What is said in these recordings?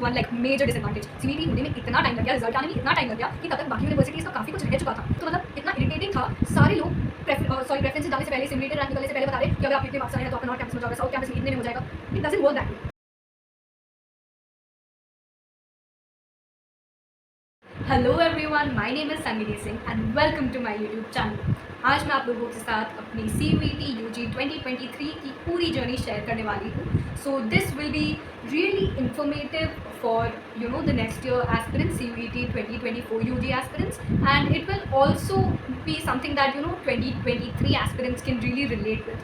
One like major disadvantage. CVT होने में इतना टाइम लग गया, रिजल्ट आने में इतना टाइम लग गया कि तब तक बाकी यूनिवर्सिटीज़ का काफ़ी कुछ रह चुका था। तो मतलब इतना इरिटेटिंग था, सारे लोग प्रेफरेंस जाने से पहले, सिमुलेटेड रैंक निकलने से पहले बता रहे कि अगर आप इतने मार्क्स आए हैं तो आपका नॉर्थ कैंपस में जाएगा, साउथ कैंपस में इतने में हो जाएगा। It doesn't work that way. Hello everyone, my name is Sangini Singh and welcome to my YouTube channel. आज मैं आप लोगों के साथ अपनी सीयूईटी यूजी 2023 की पूरी जर्नी शेयर करने वाली हूँ। So this will be really informative for the next year aspirants, CUET 2024 UG aspirants, and it will also be something that 2023 aspirants can really relate with,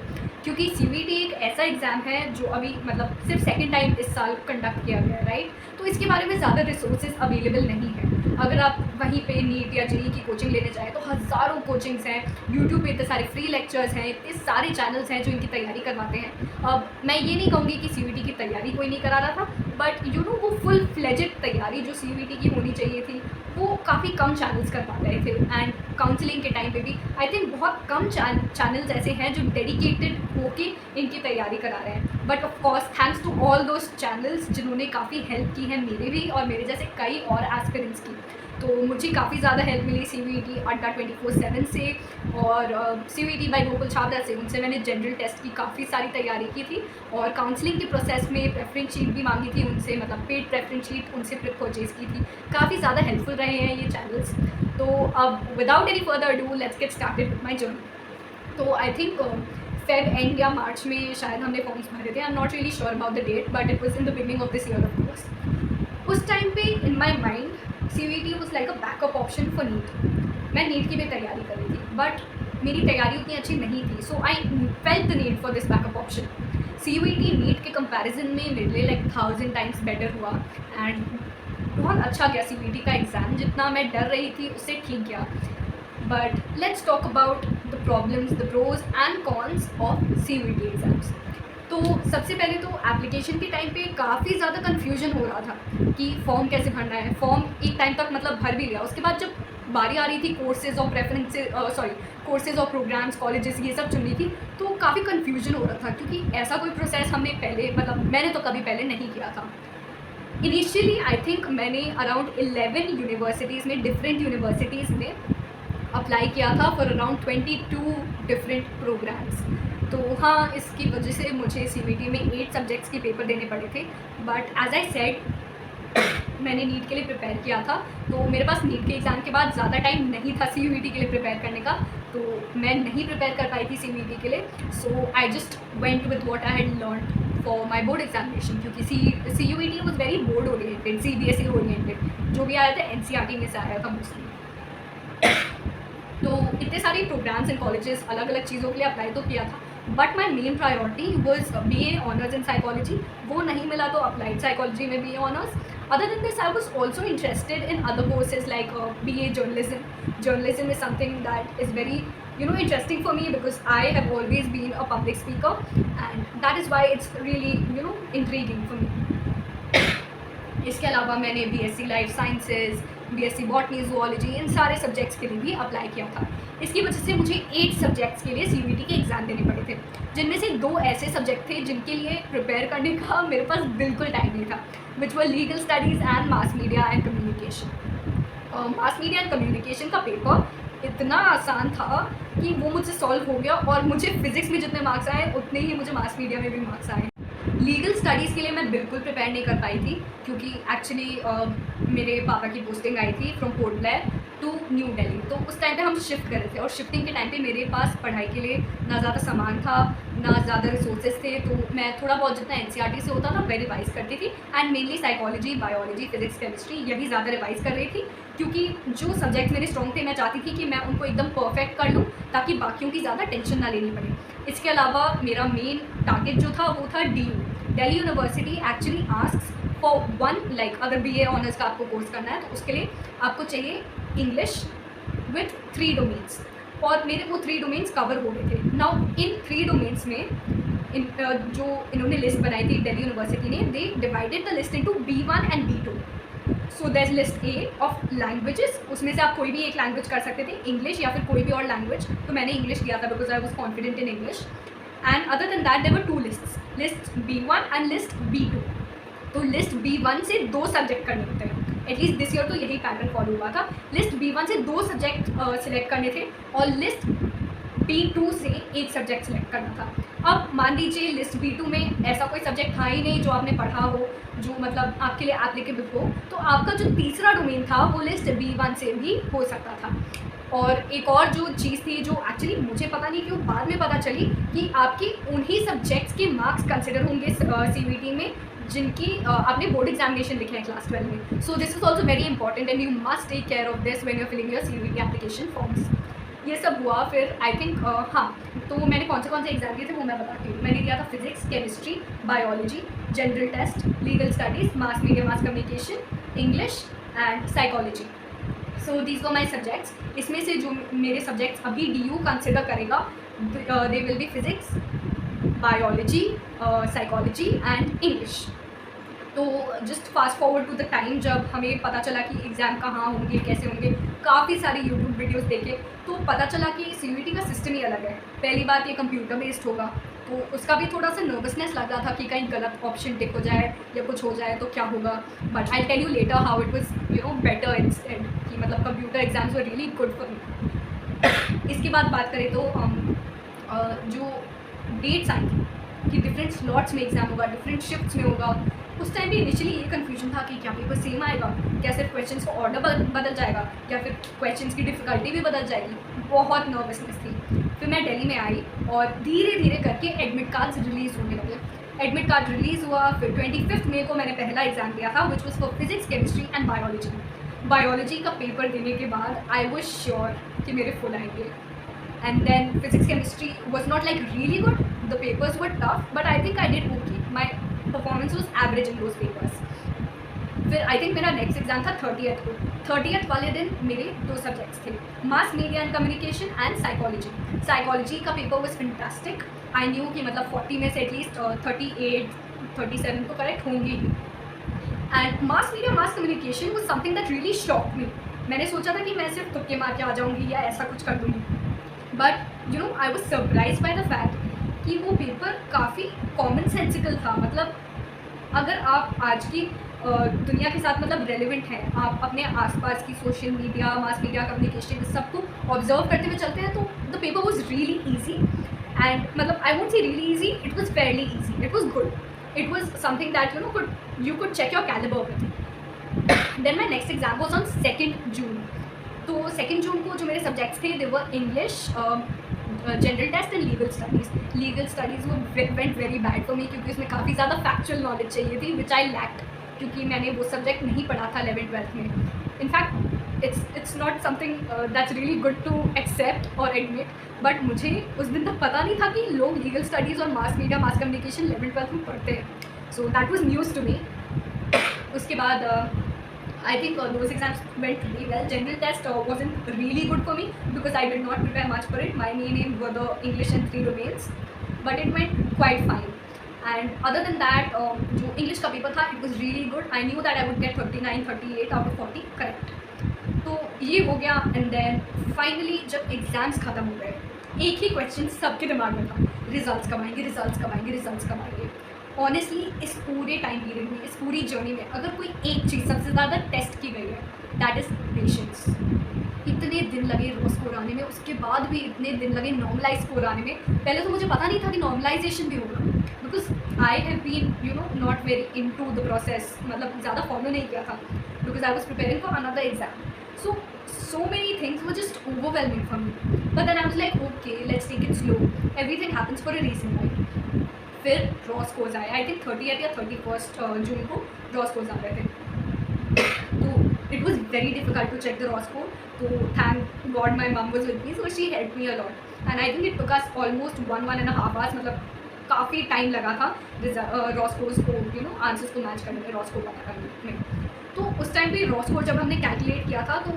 क्योंकि सीयूईटी एक ऐसा exam है जो अभी मतलब सिर्फ सेकेंड टाइम इस साल कंडक्ट किया गया है, राइट। तो इसके बारे में ज़्यादा रिसोर्सेज अवेलेबल नहीं है। अगर आप वहीं पे नीट या जेईई की कोचिंग लेने जाएँ तो हज़ारों कोचिंग्स हैं, यूट्यूब पे इतने सारे फ्री लेक्चर्स हैं, इतने सारे चैनल्स हैं जो इनकी तैयारी करवाते हैं। अब मैं ये नहीं कहूँगी कि सीयूईटी की तैयारी कोई नहीं करा रहा था, बट वो फुल फ्लेजेड तैयारी जो सीयूईटी की होनी चाहिए थी वो काफ़ी कम चैनल्स कर पा रहे थे। एंड काउंसलिंग के टाइम पे भी आई थिंक बहुत कम चैनल्स ऐसे हैं जो डेडिकेटेड होके इनकी तैयारी करा रहे हैं। But of course thanks to all those channels जिन्होंने काफ़ी हेल्प की है मेरे भी और मेरे जैसे कई और एस्पिरेंट्स की। तो मुझे काफ़ी ज़्यादा हेल्प मिली सीयूईटी अड्डा 24/7 से और सीयूईटी बाय गोकुल छाबड़ा से। उनसे मैंने जनरल टेस्ट की काफ़ी सारी तैयारी की थी और काउंसलिंग के प्रोसेस में प्रेफरेंस शीट भी मांगी थी उनसे, मतलब पेड प्रेफरेंस शीट उनसे परचेज़ की थी। काफ़ी ज़्यादा हेल्पफुल रहे हैं ये चैनल्स। तो अब without any further do let's get started with my journey. तो आई थिंक फेब एंड या मार्च में शायद हमने फॉर्म्स भरे थे। I am not really sure about the date, but it was in the beginning of this year of course. उस time पे in my mind CUET was like a backup option for NEET. मैं NEET की भी तैयारी कर रही थी, but मेरी तैयारी उतनी अच्छी नहीं थी, so I felt the need for this backup option. CUET NEET के कंपैरिजन में मेरे लिए लाइक 1000 टाइम्स बेटर हुआ एंड बहुत अच्छा गया सीयूईटी का एग्ज़ाम। जितना मैं डर रही थी उससे ठीक गया। But let's talk about the problems, the pros and cons of CUET exams. तो सबसे पहले तो एप्लीकेशन के टाइम पे काफ़ी ज़्यादा कन्फ्यूजन हो रहा था कि फॉर्म कैसे भरना है। फॉर्म एक टाइम तक मतलब भर भी लिया, उसके बाद जब बारी आ रही थी कोर्सेज़ और कोर्सेज़ और प्रोग्राम्स, कॉलेजेस ये सब चुननी थी, तो काफ़ी कन्फ्यूजन हो रहा था क्योंकि ऐसा कोई प्रोसेस हमने पहले मतलब मैंने तो कभी पहले नहीं किया था। इनिशियली आई थिंक मैंने अराउंड 11 यूनिवर्सिटीज़ में, डिफरेंट यूनिवर्सिटीज़ में अप्लाई किया था फॉर अराउंड 22 डिफरेंट प्रोग्राम्स। तो हाँ, इसकी वजह से मुझे सीयूईटी में 8 सब्जेक्ट्स के पेपर देने पड़े थे। बट एज आई सेड मैंने नीट के लिए प्रिपेयर किया था, तो मेरे पास नीट के एग्ज़ाम के बाद ज़्यादा टाइम नहीं था सीयूईटी के लिए प्रिपेयर करने का, तो मैं नहीं प्रिपेयर कर पाई थी सीयूईटी के लिए। So I just went with what I had learn for my board examination, क्योंकि CUET was very board oriented, CBSE oriented. जो भी आया था एनसीईआरटी में से आया था मोस्टली। तो इतने सारे प्रोग्राम्स एंड कॉलेजेस अलग अलग चीज़ों के लिए अप्लाई तो किया था, but my main priority was BA honours in psychology. वो नहीं मिला तो अप्लाइड साइकोलॉजी में BA honours. Other than this I was also interested in other courses like BA journalism. Journalism is something that is very interesting for me because I have always been a public speaker, and that is why it's really intriguing for me. इसके अलावा मैंने BSc life sciences, BSc botany, zoology, इन सारे subjects के लिए भी apply किया था। इसकी वजह से मुझे 8 सब्जेक्ट्स के लिए सीयूईटी के एग्ज़ाम देने पड़े थे, जिनमें से 2 ऐसे सब्जेक्ट थे जिनके लिए प्रिपेयर करने का मेरे पास बिल्कुल टाइम नहीं था, which were legal studies and mass media and communication. Mass media and communication का पेपर इतना आसान था कि वो मुझसे सॉल्व हो गया, और मुझे फिज़िक्स में जितने मार्क्स आए उतने ही मुझे मास मीडिया में भी मार्क्स आए। लीगल स्टडीज़ के लिए मैं बिल्कुल प्रिपेयर नहीं कर पाई थी, क्योंकि एक्चुअली मेरे पापा की पोस्टिंग आई थी फ्रॉम पोर्ट ब्लेयर टू न्यू दिल्ली। तो उस टाइम पे हम शिफ्ट कर रहे थे, और शिफ्टिंग के टाइम पे मेरे पास पढ़ाई के लिए ना ज़्यादा सामान था, ना ज़्यादा रिसोर्सेज थे। तो मैं थोड़ा बहुत जितना एनसीईआरटी से होता था वह रिवाइज़ करती थी, and mainly psychology, biology, physics, chemistry यही ज़्यादा रिवाइज़ कर रही थी, क्योंकि जो सब्जेक्ट्स मेरे स्ट्रॉन्ग थे मैं चाहती थी कि मैं उनको एकदम परफेक्ट कर लूँ ताकि बाकियों की ज़्यादा टेंशन ना लेनी पड़े। इसके अलावा मेरा मेन टारगेट जो था वो था Delhi university actually asks for one, like अगर बीए ऑनर्स का आपको कोर्स करना है तो उसके लिए आपको चाहिए इंग्लिश विथ 3 डोमेन्स, और मेरे वो 3 डोमेन्स कवर हो गए थे। नाउ इन 3 डोमेन्स में जो इन्होंने लिस्ट बनाई थी दिल्ली यूनिवर्सिटी ने, they divided the list into B1 and B2। So that list A of languages, उसमें से आप कोई भी एक लैंग्वेज कर सकते थे, इंग्लिश या फिर कोई भी और लैंग्वेज। तो मैंने इंग्लिश किया था because I was confident in English. And other than that there were 2 lists, list B1 and list B2। तो लिस्ट B1 से 2 सब्जेक्ट करने होते हैं। एटलीस्ट दिस ईयर तो यही पैटर्न फॉलो हुआ था। लिस्ट B1 से 2 सब्जेक्ट सिलेक्ट करने थे और लिस्ट B2 से 1 सब्जेक्ट सिलेक्ट करना था। अब मान लीजिए लिस्ट B2 में ऐसा कोई सब्जेक्ट था ही नहीं जो आपने पढ़ा हो, जो मतलब आपके लिए एप्लीकेबल हो, तो आपका जो तीसरा डोमेन था वो लिस्ट B1 से भी हो सकता था। और एक और जो चीज़ थी जो एक्चुअली मुझे पता नहीं क्यों बाद में पता चली कि आपके उन्हीं सब्जेक्ट्स के मार्क्स कंसिडर होंगे CVT में जिनकी आपने बोर्ड एग्जामिनेशन लिखे हैं क्लास 12 में। So this is also very important and you must take care of this when you are filling your CVT application forms. ये सब हुआ। फिर आई थिंक हाँ, तो मैंने कौन से एग्जाम दिए थे वो मैं बताती हूँ। मैंने दिया था physics, chemistry, biology, general test, legal studies, mass media mass communication, English and psychology. So these were my subjects. इसमें से जो मेरे सब्जेक्ट्स अभी DU कंसिडर करेगा they will be physics, biology, psychology and English. तो just fast forward to the time जब हमें पता चला कि एग्ज़ाम कहाँ होंगे, कैसे होंगे, काफ़ी सारी यूट्यूब वीडियोस देखे तो पता चला कि CVT का सिस्टम ही अलग है। पहली बात ये कंप्यूटर बेस्ड होगा, तो उसका भी थोड़ा सा नर्वसनेस लग रहा था कि कहीं गलत ऑप्शन टिक हो जाए या कुछ हो जाए तो क्या होगा। But I tell you later how it was better instead, कि मतलब computer exams were really good for me. इसके बाद बात करें तो जो डेट्स आई थी कि डिफरेंट स्लॉट्स में एग्ज़ाम होगा, डिफरेंट शिफ्ट्स में होगा, उस टाइम भी इनिशियली ये कन्फ्यूजन था कि क्या पेपर सेम आएगा, क्या सिर्फ क्वेश्चंस का ऑर्डर बदल जाएगा, या फिर क्वेश्चंस की डिफ़िकल्टी भी बदल जाएगी। बहुत नर्वसनेस थी। फिर मैं दिल्ली में आई और धीरे धीरे करके एडमिट कार्ड्स रिलीज़ होने लगे। एडमिट कार्ड रिलीज़ हुआ। फिर 25 मई को मैंने पहला एग्ज़ाम दिया था which was for physics, chemistry and biology. Biology का पेपर देने के बाद आई वॉज श्योर कि मेरे फुल आएंगे। And then physics chemistry was not like really good, the papers were tough, but I think I did okay. My performance was average in those papers. फिर I think मेरा next exam था 30th को। 30th वाले दिन मेरे 2 subjects थे, mass media and communication and psychology. Psychology का paper was fantastic. I knew कि मतलब 40 में से एटलीस्ट 38 37 तो करेक्ट होंगे ही। And mass media mass communication was something that really shock me. मैंने सोचा था कि मैं सिर्फ तुक्के मार के आ जाऊँगी या ऐसा कुछ कर दूँगी, but I was surprise by the fact कि वो पेपर काफ़ी कॉमन सेंसिकल था। मतलब अगर आप आज की दुनिया के साथ मतलब रेलिवेंट हैं, आप अपने आसपास की social media, mass media, communication इस सबको ऑब्जर्व करते हुए चलते हैं, तो the paper was really easy. And मतलब I won't say really easy, it was fairly easy, it was good, it was something that you could check your caliber with। Then my next exam was on 2nd June। तो 2nd जून को जो मेरे subjects थे they were English, general test and legal studies. Legal studies वो went very bad for me क्योंकि उसमें काफ़ी ज़्यादा फैक्चुअल नॉलेज चाहिए थी विच आई लैक्ड, क्योंकि मैंने वो सब्जेक्ट नहीं पढ़ा था 11th-12th में। In fact it's not something that's really good to accept और एडमिट, बट मुझे उस दिन तक पता नहीं था कि लोग लीगल स्टडीज़ और मास मीडिया मास कम्युनिकेशन 11th-12th में पढ़ते हैं। So that was news to me. उसके बाद I think those exams went really well. General test wasn't really good for me because I did not prepare much for it. My main aim were the English and 3 domains, but it went quite fine. And other than that, जो English का paper था, it was really good. I knew that I would get 39-38 out of 40 correct. तो ये हो गया। And then finally जब exams ख़त्म हो गए, एक ही क्वेश्चन सबके दिमाग में था, रिजल्ट्स कब आएंगे, रिजल्ट्स कब आएंगे, रिजल्ट्स कब आएंगे। ऑनेस्टली इस पूरे टाइम पीरियड में, इस पूरी जर्नी में अगर कोई एक चीज़ सबसे ज़्यादा टेस्ट की गई है दैट इज़ पेशेंस। इतने दिन लगे रो स्कोर आने में, उसके बाद भी इतने दिन लगे नॉर्मलाइज स्कोर आने में। पहले तो मुझे पता नहीं था कि नॉर्मलाइजेशन भी होगा because I have been not very into the process, मतलब ज़्यादा फॉलो नहीं किया था because I was preparing for another exam. So many things were just overwhelming for me, but then I was like okay, let's take it slow, everything happens for a reason, right? फिर raw scores आए, I think 30th या 31st जून को raw scores आ रहे थे। तो it was very difficult to check the raw score. तो thank God my mum was with me, so she help me a lot and I think it took us almost 1.5 hours, मतलब काफ़ी time लगा था raw scores को answers को match करने में, raw score पता करने में। तो उस टाइम पे रॉ स्कोर जब हमने कैलकुलेट किया था तो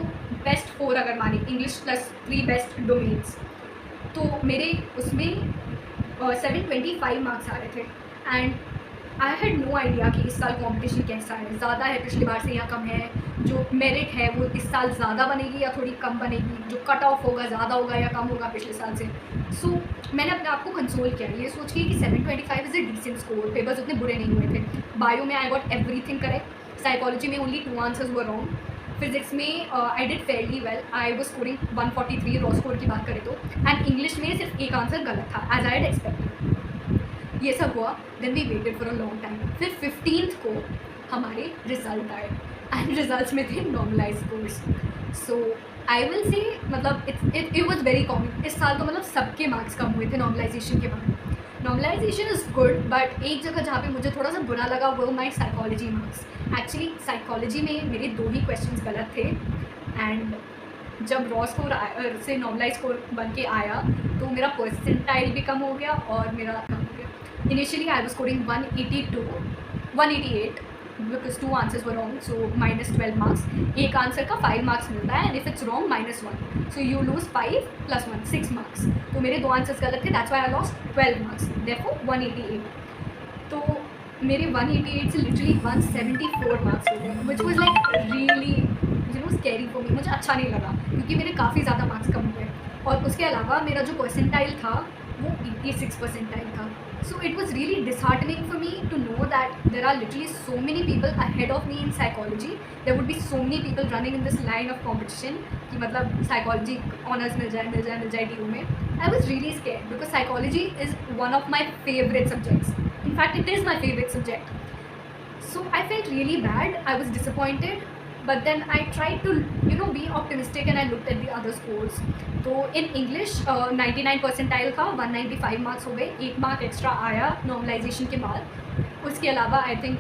बेस्ट 4 अगर माने, इंग्लिश प्लस 3 बेस्ट डोमेन्स, तो मेरे उसमें 725 मार्क्स आ रहे थे। And I had no idea कि इस साल कंपटीशन कैसा है, ज़्यादा है पिछली बार से या कम है, जो मेरिट है वो इस साल ज़्यादा बनेगी या थोड़ी कम बनेगी, जो कट ऑफ होगा ज़्यादा होगा या कम होगा पिछले साल से। सो मैंने अपने आप को कंसोल किया ये सोच के कि 725 is a decent score, papers उतने बुरे नहीं हुए थे। बायो में I got everything correct, psychology में only 2 answers were wrong, physics में I did fairly well, I was scoring 143 raw score की बात करें तो, एंड इंग्लिश में सिर्फ एक आंसर गलत था एज आई हैड एक्सपेक्टेड। ये सब हुआ, then we waited for a long time. फिर 15th को हमारे रिजल्ट आए एंड रिजल्ट्स में थे normalise scores. So I will say मतलब इट वॉज वेरी कॉमन इस साल, तो मतलब सबके मार्क्स कम हुए थे नॉर्मलाइजेशन के बाद। नॉर्मलाइजेशन इज़ गुड, बट एक जगह जहाँ पे मुझे थोड़ा सा बुरा लगा वो माई साइकोलॉजी मार्क्स। एक्चुअली साइकोलॉजी में मेरे 2 ही क्वेश्चंस गलत थे, एंड जब रॉ स्कोर से नॉर्मलाइज स्कोर बन के आया तो मेरा परसेंटाइल भी कम हो गया और मेरा कम हो गया। Initially I was scoring 188 because 2 answers were wrong, so -12 marks. एक आंसर का 5 मार्क्स मिलता है, and if it's wrong -1, so you lose 5 + 1 6 marks. तो मेरे 2 आंसर्स गलत थे, that's why I lost 12 marks, therefore 188। तो मेरे 188 से लिटरली 174 मार्क्स हो गए, which was like really scary for me. मुझे अच्छा नहीं लगा क्योंकि मेरे काफ़ी ज़्यादा मार्क्स कम हुए, और उसके अलावा मेरा जो परसेंटाइल था वो 86 परसेंटाइल था। So it was really disheartening for me to know that there are literally so many people ahead of me in psychology, there would be so many people running in this line of competition कि मतलब psychology honours मिल जाए DU में। I was really scared because psychology is one of my favourite subjects, in fact it is my favorite subject. So I felt really bad, I was disappointed, but then I tried to be optimistic and I looked at the other scores. तो in English 99 percentile था, 195 marks हो गए, 1 mark extra आया normalisation के बाद। उसके अलावा I think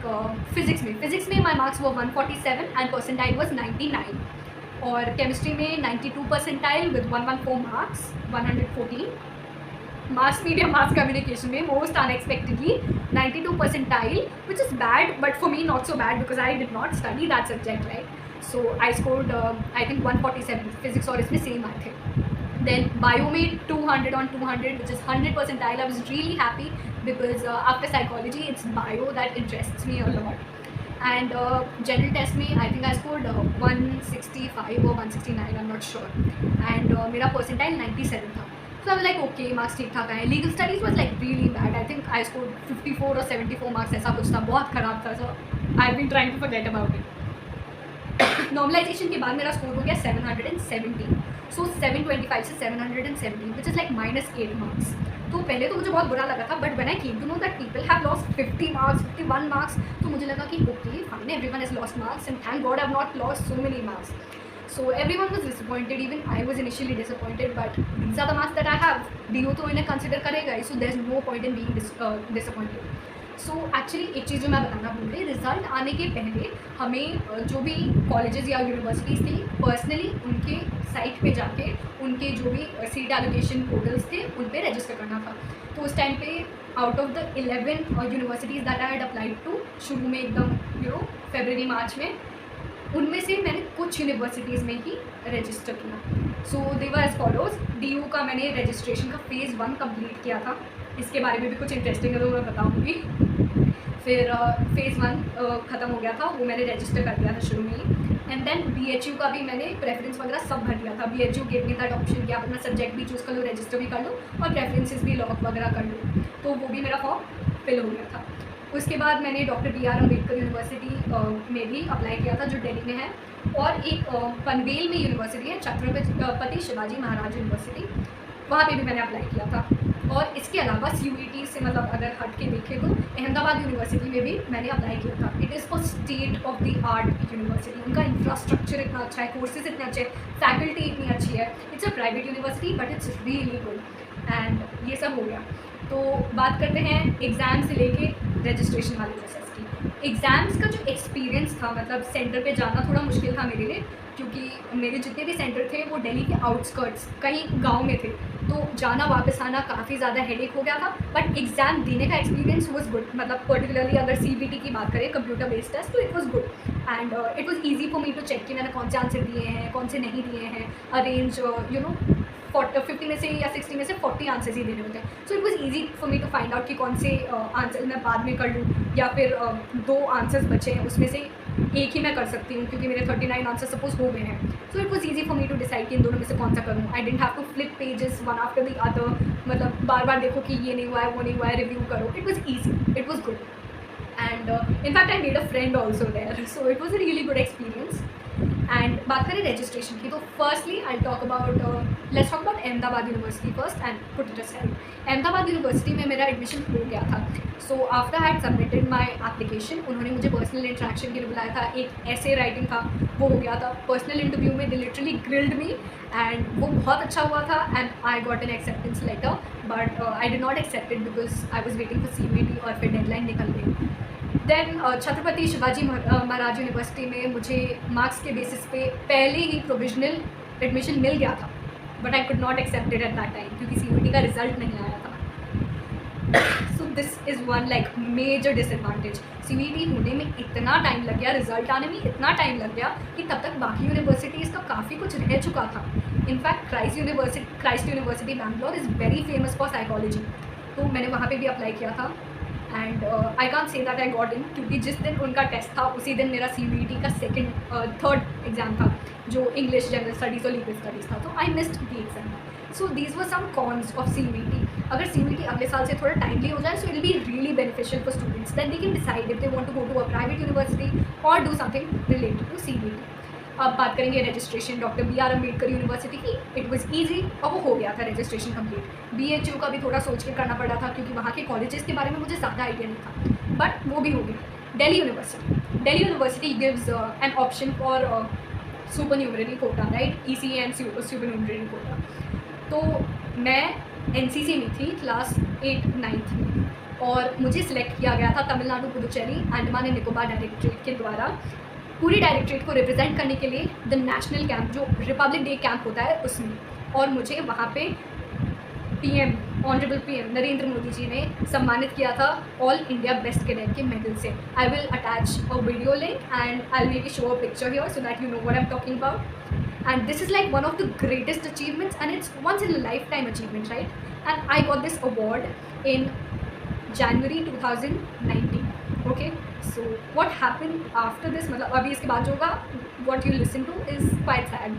physics में माई मार्क्स वो 147 एंड परसेंटाइल वॉज 99, और केमिस्ट्री में 92 percentile with 114 marks, 114। Mass media mass communication में most unexpectedly 92 percentile, which is bad, but for me not so bad because I did not study that subject, right? So I scored I think 147 physics और इसमें same आए थे। Then bio में 200 on 200, which is 100 percentile. I was really happy because after psychology it's bio that interests me a lot. And general test में I think I scored 165 or 169, I'm not sure, and मेरा percentile 97 था। So I was like okay, marks ठीक ठाक आए। Legal studies was like really bad, I think I score 54 और 74 marks, ऐसा कुछ था, बहुत ख़राब था। So I been trying to forget about it. Normalization के बाद मेरा स्कोर हो गया 717, सो 725 से 717, विच इज़ लाइक -8 मार्क्स। तो पहले तो मुझे बहुत बुरा लगा था, but when I came to know that people have lost 50 marks 51 marks, तो मुझे लगा कि okay fine, everyone has lost marks and thank God I have not lost so many marks. So everyone was disappointed, even I was initially disappointed, but these are the marks that I have. DU तो इन्हें consider करेगा ही, so there's no point in being disappointed. So actually एक चीज़ जो मैं बताना भूल गई, result आने के पहले हमें जो भी कॉलेजेस या यूनिवर्सिटीज़ थी पर्सनली उनके साइट पे जाके उनके जो भी सीट एलोकेशन पोर्टल्स थे उन पर रजिस्टर करना था। तो उस टाइम पे out of the 11 universities that I had applied to, शुरू में एकदम फरवरी मार्च में, उनमें से मैंने कुछ यूनिवर्सिटीज़ में ही रजिस्टर किया। सो दे वर एज फॉलोज। DU का मैंने रजिस्ट्रेशन का फेज़ 1 कंप्लीट किया था, इसके बारे में भी कुछ इंटरेस्टिंग है तो मैं बताऊँगी। फिर फेज़ 1 ख़त्म हो गया था, वो मैंने रजिस्टर कर दिया था शुरू में ही। एंड देन BHU का भी मैंने प्रेफरेंस वगैरह सब भर दिया था। BHU gave me that option कि आप अपना सब्जेक्ट भी चूज़ कर लो, रजिस्टर भी कर लो और प्रेफरेंसेस भी लॉक वगैरह कर लो, तो वो भी मेरा फॉर्म फिल हो गया था। उसके बाद मैंने डॉक्टर BR अम्बेडकर यूनिवर्सिटी में भी अप्लाई किया था जो दिल्ली में है, और एक पनवेल में यूनिवर्सिटी है, छत्रपति शिवाजी महाराज यूनिवर्सिटी, वहाँ पे भी मैंने अप्लाई किया था। और इसके अलावा CUET से मतलब अगर हट के देखें तो अहमदाबाद यूनिवर्सिटी में भी मैंने अप्लाई किया था। It is for state of the art university, उनका इंफ्रास्ट्रक्चर इतना अच्छा है, कोर्सेज इतने अच्छे हैं, फैकल्टी इतनी अच्छी है। It's a private university but it's really good, and ये सब हो गया। तो बात करते हैं एग्ज़ाम से लेके रजिस्ट्रेशन वाले प्रोसेस की। एग्ज़ाम्स का जो एक्सपीरियंस था, मतलब सेंटर पे जाना थोड़ा मुश्किल था मेरे लिए, क्योंकि मेरे जितने भी सेंटर थे वो दिल्ली के आउटस्कर्ट्स कहीं गांव में थे, तो जाना वापस आना काफ़ी ज़्यादा हेडेक हो गया था। बट एग्ज़ाम देने का एक्सपीरियंस वॉज गुड, मतलब पर्टिकुलरली अगर CBT की बात करें, कंप्यूटर बेस्ड टेस्ट, तो it was good and it was easy for me to check कि मैंने कौन से आंसर दिए हैं, कौन से नहीं दिए हैं, अरेंज 50 में से या 60 में से 40 आंसर्स ही देने होते हैं. So it was easy for me to find out कि कौन से आंसर मैं बाद में कर लूँ या फिर 2 आंसर्स बचे हैं उसमें से एक ही मैं कर सकती हूँ क्योंकि मेरे 39 आंसर सपोज हो गए हैं. So it was easy for me to decide कि इन दोनों में से कौन सा करूँ. I didn't have to flip pages one after the other, मतलब बार बार देखो कि ये नहीं हुआ है वो नहीं हुआ है, रिव्यू करो. It was easy, it was good. And in fact I made a friend also there, so it was a really good experience. And बात करें registration की, तो firstly I'll talk about let's talk about Ahmedabad university first and put it aside. Ahmedabad university में मेरा admission हो गया था. So after I had submitted my application, उन्होंने मुझे पर्सनल इंटरेक्शन के लिए बुलाया था. एक ऐसे राइटिंग था वो हो गया था. पर्सनल इंटरव्यू में they literally grilled me and वो बहुत अच्छा हुआ था. And I got an acceptance letter, but I did not accept it because I was waiting for CVT और फिर डेडलाइन निकल गई. देन छत्रपति शिवाजी महाराज यूनिवर्सिटी में मुझे मार्क्स के बेसिस पे पहले ही प्रोविजनल एडमिशन मिल गया था, but I could not accept it at that time क्योंकि CVT का रिजल्ट नहीं आया था. So this is one like major disadvantage. CVT होने में इतना टाइम लग गया, रिजल्ट आने में इतना टाइम लग गया कि तब तक बाकी यूनिवर्सिटीज़ का काफ़ी कुछ रह चुका था. In fact Christ university Bangalore is very famous for psychology, तो मैंने वहाँ पे भी अप्लाई किया था. And I can't say that I got in क्योंकि जिस दिन उनका टेस्ट था उसी दिन मेरा CVT का थर्ड एग्ज़ाम था जो इंग्लिश, जनरल स्टडीज़ और लीगल स्टडीज़ था, तो I missed the exam. So these were some cons of CVT. अगर CVT अगले साल से थोड़ा टाइमली हो जाए so it will be really beneficial for students. Then they can decide if they want to go to a private university और do something related to CVT. अब बात करेंगे registration doctor BR Ambedkar university की. It was easy और वो हो गया था रजिस्ट्रेशन कंप्लीट. BHU का भी थोड़ा सोच के करना पड़ा था क्योंकि वहाँ के कॉलेजेस के बारे में मुझे ज़्यादा आइडिया नहीं था, बट वो भी हो गया. Delhi University gives an option for supernumerary quota, right, ECE and supernumerary quota. तो मैं NCC में थी क्लास 8-9 में और मुझे सिलेक्ट किया गया था तमिलनाडु, पुदुचेरी, अंडमान एंड निकोबार डायरेक्टरेट के द्वारा पूरी डायरेक्टरेट को रिप्रेजेंट करने के लिए द नेशनल कैंप जो रिपब्लिक डे कैंप होता है उसमें. और मुझे वहाँ पे ऑनरेबल PM नरेंद्र मोदी जी ने सम्मानित किया था ऑल इंडिया बेस्ट कैडेट के मेडल से. I will attach a video link and I will maybe show a picture here so that you know what I am talking about. And this is like one of the greatest achievements and it's once in lifetime achievement, right. And I got this award in January 2019. Okay, so what happen after this, मतलब अभी इसके बाद जो होगा what you listen to is quite sad.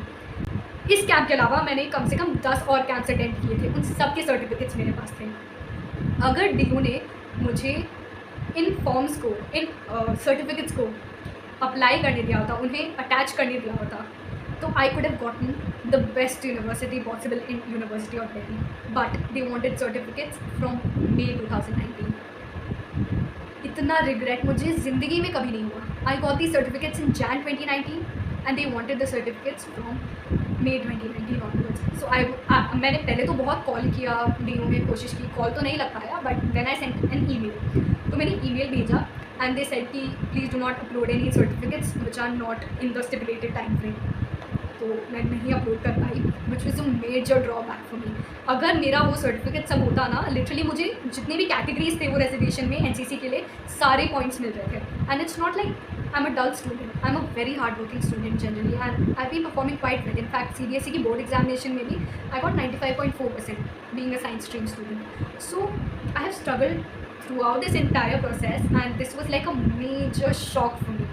इस camp के अलावा मैंने कम से कम 10 और कैंप्स अटेंड किए थे. उन सब के सर्टिफिकेट्स मेरे पास थे. अगर DU ने मुझे इन फॉर्म्स को, इन सर्टिफिकेट्स को अप्लाई करने दिया होता, उन्हें अटैच करने दिया होता, तो I could have gotten the best university possible in university of Delhi. But they wanted certificates from May 2019. इतना रिग्रेट मुझे ज़िंदगी में कभी नहीं हुआ. I got the certificates in Jan 2019 and they wanted the certificates from May 2019 onwards. सो मैंने पहले तो बहुत कॉल किया, DU में कोशिश की, कॉल तो नहीं लग पाया, but then I sent an email. तो मैंने ईमेल भेजा एंड दे सेड कि please do not upload any certificates which are not in the stipulated time frame. तो मैं नहीं अपलोड कर पाई, which is a major drawback for me. अगर मेरा वो सर्टिफिकेट सब होता ना, लिटरली मुझे जितने भी कैटेगरीज थे वो रिजर्वेशन में NCC के लिए सारे पॉइंट्स मिल रहे थे. And it's not like I am a dull student, I am a very hard working student generally and I been performing quite well. In fact CBSE की बोर्ड एग्जामिनेशन में भी I got 95.4% being a science stream student. So I have struggled throughout this entire process and this was like a major shock for me.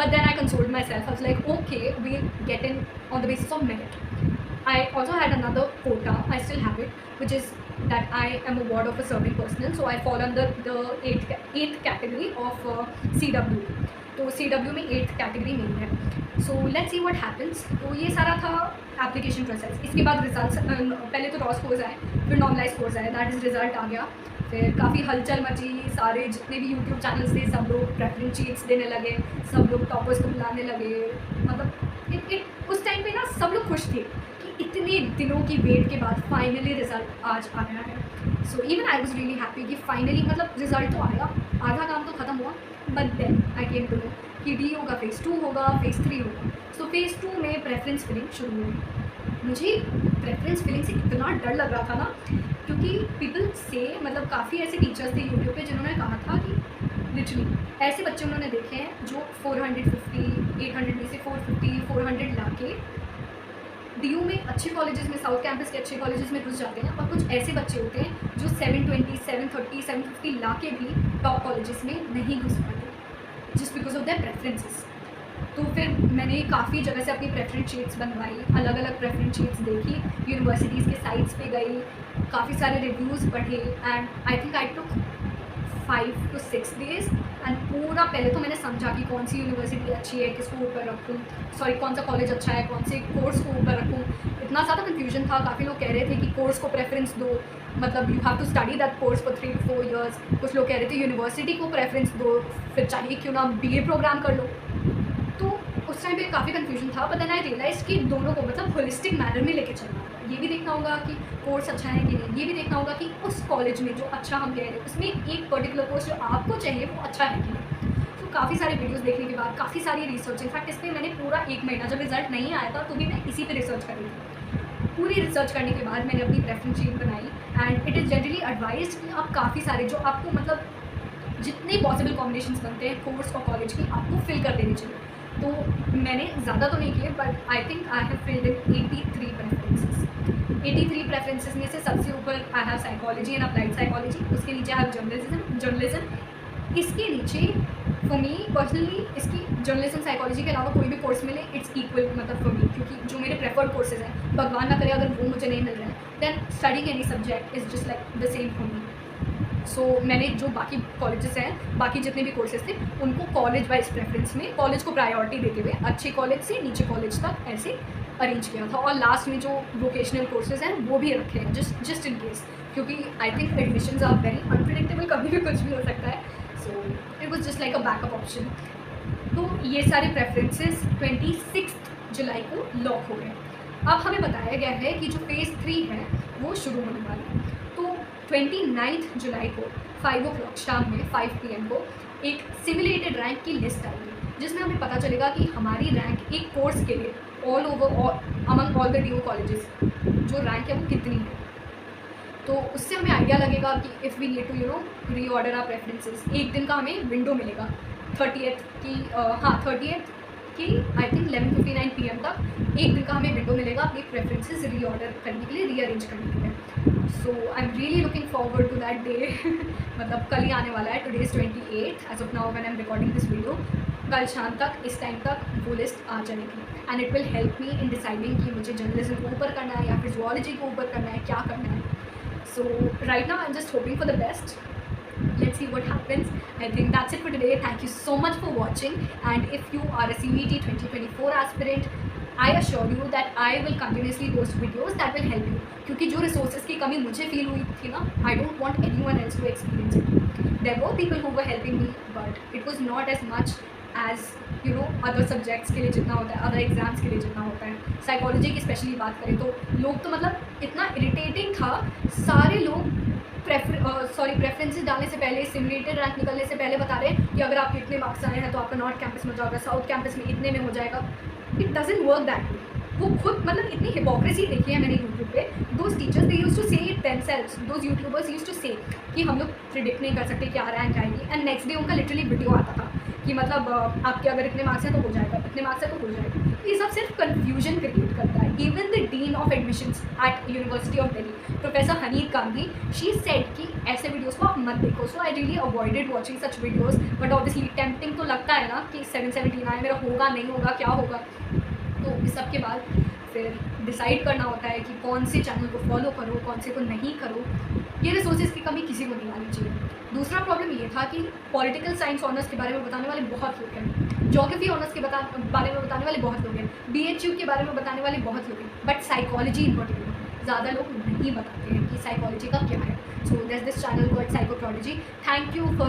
But then I consoled myself. I was like, okay, we'll get in on the basis of merit. I also had another quota, I still have it, which is that I am a ward of a serving personnel, so I fall under the 8th category of CW. तो CW में 8th category नहीं है. So let's see what happens. तो ये सारा था application process. इसके बाद रिजल्ट, पहले तो रॉ स्कोर्स आए, फिर नॉर्मलाइज स्कोर्स आए, दैट इज़ रिजल्ट आ गया. फिर काफ़ी हलचल मची, सारे जितने भी यूट्यूब चैनल्स थे सब लोग प्रेफरेंस शीट्स देने लगे, सब लोग टॉपर्स को बुलाने लगे. मतलब उस टाइम पे ना सब लोग खुश थे कि इतने दिनों की वेट के बाद फाइनली रिज़ल्ट आज आ गया है. So even I was really happy कि फाइनली मतलब रिज़ल्ट तो आया, आधा काम तो ख़त्म हुआ. But then I came to know कि DU का फेज़ 2 होगा, फेज़ 3 होगा. सो फेज़ 2 में प्रेफरेंस फिलिंग शुरू हुई. मुझे प्रेफरेंस फिलिंग से इतना डर लग रहा था ना, क्योंकि पीपल से, मतलब काफ़ी ऐसे टीचर्स थे यूट्यूब पे जिन्होंने कहा था कि लिटरली ऐसे बच्चे उन्होंने देखे हैं जो 450, 800 में से 450, 400 ला के DU में अच्छे कॉलेजेस में, साउथ कैंपस के अच्छे कॉलेजेस में घुस जाते हैं, और कुछ ऐसे बच्चे होते हैं जो 720, 730, 750 ला के भी टॉप कॉलेजेस में नहीं घुस पाते just because of their preferences. तो फिर मैंने काफ़ी जगह से अपनी प्रेफरेंस शीट्स बनवाई, अलग अलग प्रेफरेंस शीट्स देखी, यूनिवर्सिटीज़ के साइट्स पे गई, काफ़ी सारे रिव्यूज़ पढ़े, and I think I took 5 to 6 days। And पूरा पहले तो मैंने समझा कि कौन सी यूनिवर्सिटी अच्छी है, किसको ऊपर रखूँ, सॉरी कौन सा कॉलेज अच्छा है, कौन से कोर्स को ऊपर रखूँ। इतना ज़्यादा कन्फ्यूजन था, काफ़ी लोग कह रहे थे कि कोर्स को प्रेफरेंस दो, मतलब you have to study that course for 3 to 4 years। कुछ लोग कह रहे थे यूनिवर्सिटी को प्रेफरेंस दो, फिर चाहिए क्यों ना BA प्रोग्राम कर लो। तो उस टाइम पे काफ़ी कन्फ्यूजन था, बट देन आई रियलाइज कि दोनों को मतलब होलिस्टिक मैनर में लेके चलना होगा। ये भी देखना होगा कि कोर्स अच्छा है कि नहीं, ये भी देखना होगा कि उस कॉलेज में जो अच्छा हम कह रहे हैं उसमें एक पर्टिकुलर कोर्स जो आपको चाहिए वो अच्छा है कि नहीं। तो काफ़ी सारे वीडियोस देखने के बाद, काफ़ी सारी रिसर्च, इनफैक्ट इस पर मैंने पूरा 1 महीना, जब रिजल्ट नहीं आया था तो भी मैं इसी पे रिसर्च कर रही थी। पूरी रिसर्च करने के बाद मैंने अपनी प्रेफरेंस शीट बनाई, and it is generally advise कि आप काफ़ी सारे जो आपको मतलब जितने पॉसिबल कॉम्बिनेशंस बनते हैं कोर्स और कॉलेज की, आपको फिल कर देनी चाहिए। तो मैंने ज़्यादा तो नहीं किए, but I think I have filled in 83 preferences. 83 preferences में से सबसे ऊपर I have psychology and applied psychology, उसके नीचे आई हैव जर्नलिज्म। इसके नीचे फॉर मी पर्सनली इसकी जर्नलिज्म साइकोलॉजी के अलावा कोई भी कोर्स मिले इट्स इक्वल, मतलब फॉर मी, क्योंकि जो मेरे प्रेफर्ड कोर्सेज हैं, भगवान ना करे अगर वो मुझे नहीं मिल रहा है, then studying any subject is just like the same for me. So मैंने जो बाकी कॉलेजेस हैं, बाकी जितने भी कोर्सेज थे, उनको कॉलेज वाइज प्रेफरेंस में, कॉलेज को प्रायोरिटी देते हुए अच्छे कॉलेज से नीचे कॉलेज तक ऐसे अरेंज किया था, और लास्ट में जो वोकेशनल कोर्सेज हैं वो भी रखे हैं जस्ट इन केस, क्योंकि I think admissions are very unpredictable, कभी भी कुछ भी हो सकता है। So it was just like a backup option. तो ये सारे प्रेफरेंसेस 26 जुलाई को लॉक हो गए। अब हमें बताया गया है कि जो फेज़ 3 है वो शुरू होने वाला है। तो 29 जुलाई को 5 o'clock शाम में 5 PM को एक सिमुलेटेड रैंक की लिस्ट आएगी, जिसमें हमें पता चलेगा कि हमारी रैंक एक कोर्स के लिए all over among all the DU colleges जो रैंक है वो कितनी है। तो उससे हमें आइडिया लगेगा कि if we need to reorder our preferences. एक दिन का हमें विंडो मिलेगा 30th की 30th की आई थिंक 11:59 PM तक एक दिन का हमें विंडो मिलेगा अपनी प्रेफरेंसेस रीऑर्डर करने के लिए, रीअरेंज करने के लिए। So I am really looking forward to that day. मतलब कल ही आने वाला है, today is 28 as of now when I am recording this video. कल शाम तक, इस टाइम तक वो लिस्ट आ जाएगी, and it will help me in deciding कि मुझे जर्नलिज्म को ऊपर करना है या फिर ज़ूलॉजी को ऊपर करना है, क्या करना है। So right now I'm just hoping for the best. Let's see what happens. I think that's it for today. Thank you so much for watching, and if you are a CVT 2024 aspirant, I assure you that I will continuously post videos that will help you, क्योंकि जो resources की कमी मुझे feel हुई थी ना, I don't want anyone else to experience it. There were people who were helping me, but it was not as much as other subjects के लिए जितना होता है, अदर एग्ज़ाम्स के लिए जितना होता है। साइकोलॉजी की स्पेशली बात करें तो लोग तो मतलब इतना इरिटेटिंग था, सारे लोग प्रेफरेंसेस डालने से पहले, सिमुलेटेड रैंक निकलने से पहले बता रहे हैं कि अगर आपके इतने मार्क्स आए हैं तो आपका नॉर्थ कैंपस में जाएगा, साउथ कैंपस में इतने में हो जाएगा। इट डजंट वर्क दैट वे। वो खुद मतलब इतनी हिपोक्रेसी देखी है मैंने यूट्यूब पे। Those teachers they used to say it themselves, those YouTubers used to say कि हम लोग प्रिडिक्ट नहीं कर सकते क्या रैंक आएगी, एंड नेक्स्ट डे उनका लिटरली वीडियो आता था कि मतलब आपके अगर इतने मार्क्स हैं तो हो जाएगा, इतने मार्क्स हैं तो हो जाएगा। ये सब सिर्फ कन्फ्यूजन क्रिएट करता है। Even the dean of admissions at university of Delhi, professor Haneed Gandhi, she said कि ऐसे वीडियोस को आप मत देखो। So I really avoided watching such videos, but obviously tempting तो लगता है ना कि 717 आए, मेरा होगा नहीं होगा, क्या होगा। तो इस सब के बाद फिर डिसाइड करना होता है कि कौन से चैनल को फॉलो करो, कौन से को नहीं करो। ये रिसोर्सेज की कमी किसी को नहीं आनी चाहिए। दूसरा प्रॉब्लम ये था कि पॉलिटिकल साइंस ऑनर्स के बारे में बताने वाले बहुत लोग हैं, ज्योग्राफी ऑनर्स के बारे में बताने वाले बहुत लोग हैं, BHU के बारे में बताने वाले बहुत लोग हैं, बट साइकोलॉजी इन पर्टिकुलर ज़्यादा लोग नहीं बताते हैं कि साइकोलॉजी का क्या है। सो there's this channel called Psycho Prodigy. Thank you for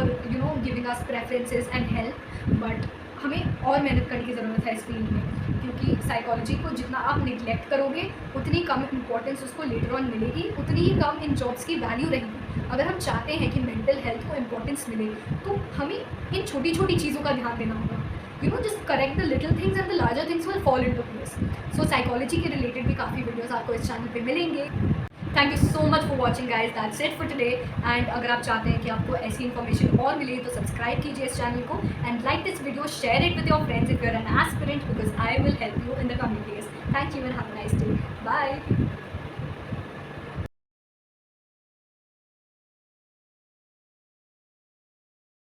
giving us preferences and help, but हमें और मेहनत करने की ज़रूरत है इस फील्ड में, क्योंकि साइकोलॉजी को जितना आप निगलेक्ट करोगे उतनी कम इंपॉर्टेंस उसको लेटर ऑन मिलेगी, उतनी ही कम इन जॉब्स की वैल्यू रहेगी। अगर हम चाहते हैं कि मेंटल हेल्थ को इम्पोर्टेंस मिले तो हमें इन छोटी छोटी चीज़ों का ध्यान देना होगा। just correct the little things and the larger things will fall into place. So psychology के रिलेटेड भी काफ़ी वीडियोज़ आपको इस चैनल पे मिलेंगे। Thank you so much for watching guys, that's it for today. And अगर आप चाहते हैं कि आपको ऐसी इन्फॉर्मेशन और मिले तो सब्सक्राइब कीजिए इस चैनल को and like this video, share it with your friends if you are an aspirant, because I will help you in the coming days. Thank you and have a nice day. Bye.